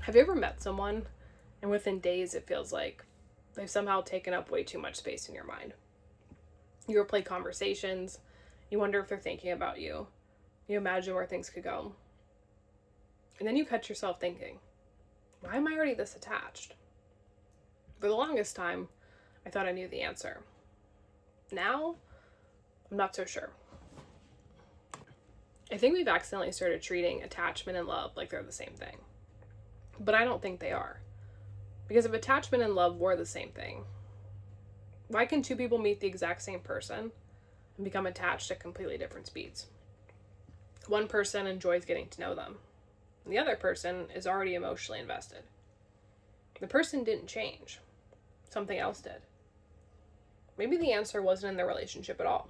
Have you ever met someone and within days it feels like they've somehow taken up way too much space in your mind? You replay conversations, you wonder if they're thinking about you, you imagine where things could go. And then you catch yourself thinking, why am I already this attached? For the longest time, I thought I knew the answer. Now, I'm not so sure. I think we've accidentally started treating attachment and love like they're the same thing. But I don't think they are. Because if attachment and love were the same thing, why can two people meet the exact same person and become attached at completely different speeds? One person enjoys getting to know them, and the other person is already emotionally invested. The person didn't change. Something else did. Maybe the answer wasn't in the relationship at all.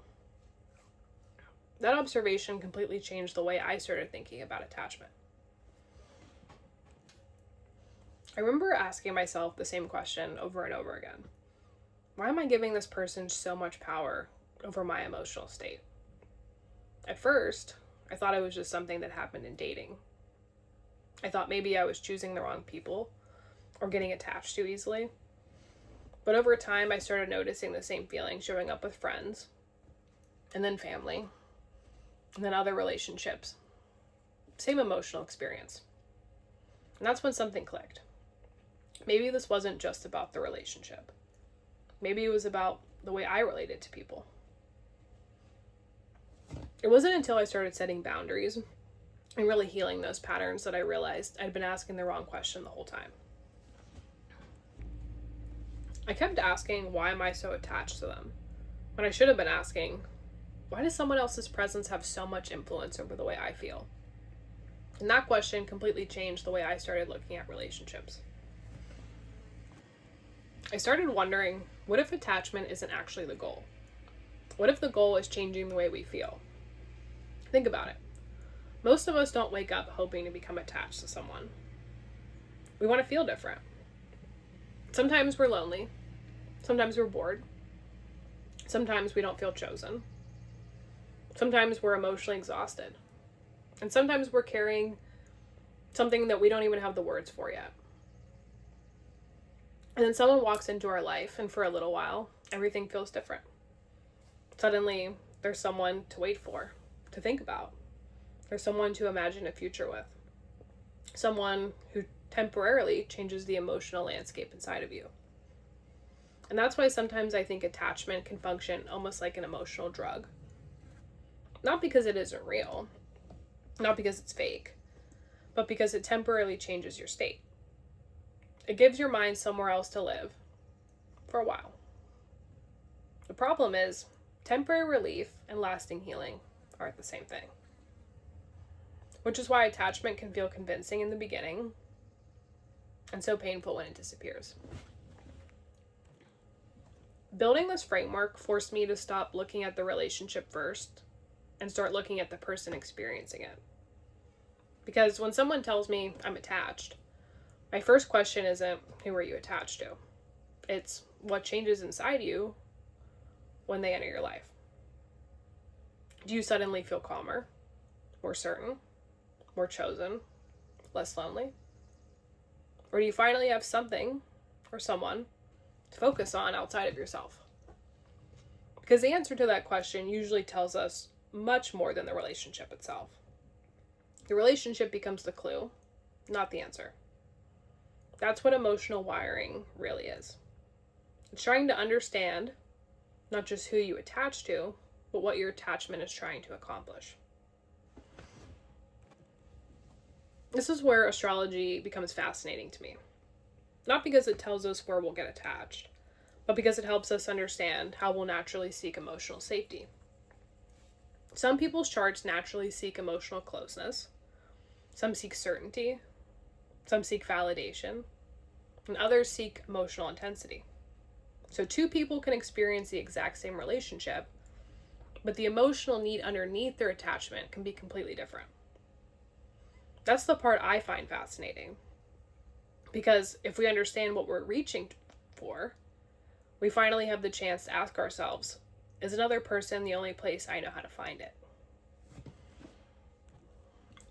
That observation completely changed the way I started thinking about attachment. I remember asking myself the same question over and over again. Why am I giving this person so much power over my emotional state? At first, I thought it was just something that happened in dating. I thought maybe I was choosing the wrong people or getting attached too easily. But over time, I started noticing the same feeling showing up with friends, and then family, and then other relationships. Same emotional experience. And that's when something clicked. Maybe this wasn't just about the relationship. Maybe it was about the way I related to people. It wasn't until I started setting boundaries and really healing those patterns that I realized I'd been asking the wrong question the whole time. I kept asking, why am I so attached to them? When I should have been asking, why does someone else's presence have so much influence over the way I feel? And that question completely changed the way I started looking at relationships. I started wondering, what if attachment isn't actually the goal? What if the goal is changing the way we feel? Think about it. Most of us don't wake up hoping to become attached to someone. We want to feel different. Sometimes we're lonely. Sometimes we're bored. Sometimes we don't feel chosen. Sometimes we're emotionally exhausted. And sometimes we're carrying something that we don't even have the words for yet. And then someone walks into our life, and for a little while, everything feels different. Suddenly, there's someone to wait for, to think about. There's someone to imagine a future with. Someone who temporarily changes the emotional landscape inside of you. And that's why sometimes I think attachment can function almost like an emotional drug. Not because it isn't real, not because it's fake, but because it temporarily changes your state. It gives your mind somewhere else to live for a while. The problem is, temporary relief and lasting healing aren't the same thing. Which is why attachment can feel convincing in the beginning and so painful when it disappears. Building this framework forced me to stop looking at the relationship first and start looking at the person experiencing it. Because when someone tells me I'm attached, my first question isn't, who are you attached to? It's, what changes inside you when they enter your life? Do you suddenly feel calmer, more certain, more chosen, less lonely? Or do you finally have something or someone to focus on outside of yourself? Because the answer to that question usually tells us much more than the relationship itself. The relationship becomes the clue, not the answer. That's what emotional wiring really is. It's trying to understand not just who you attach to, but what your attachment is trying to accomplish. This is where astrology becomes fascinating to me. Not because it tells us where we'll get attached, but because it helps us understand how we'll naturally seek emotional safety. Some people's charts naturally seek emotional closeness. Some seek certainty. Some seek validation. And others seek emotional intensity. So two people can experience the exact same relationship, but the emotional need underneath their attachment can be completely different. That's the part I find fascinating. Because if we understand what we're reaching for, we finally have the chance to ask ourselves, is another person the only place I know how to find it?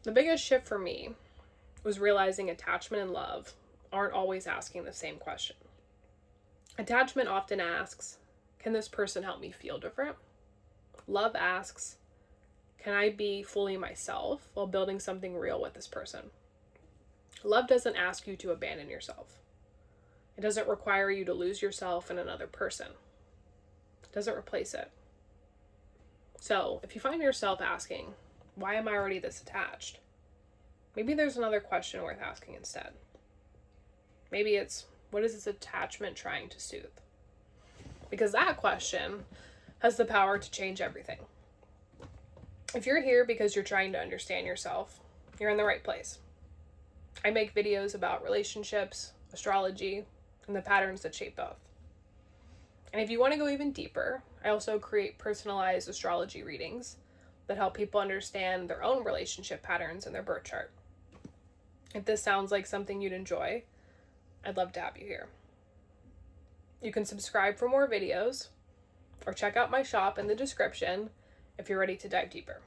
The biggest shift for me was realizing attachment and love aren't always asking the same question. Attachment often asks, can this person help me feel different? Love asks, can I be fully myself while building something real with this person? Love doesn't ask you to abandon yourself. It doesn't require you to lose yourself in another person. It doesn't replace it. So, if you find yourself asking, why am I already this attached? Maybe there's another question worth asking instead. Maybe it's, what is this attachment trying to soothe? Because that question has the power to change everything. If you're here because you're trying to understand yourself, you're in the right place. I make videos about relationships, astrology, and the patterns that shape both. And if you want to go even deeper, I also create personalized astrology readings that help people understand their own relationship patterns in their birth chart. If this sounds like something you'd enjoy, I'd love to have you here. You can subscribe for more videos or check out my shop in the description if you're ready to dive deeper.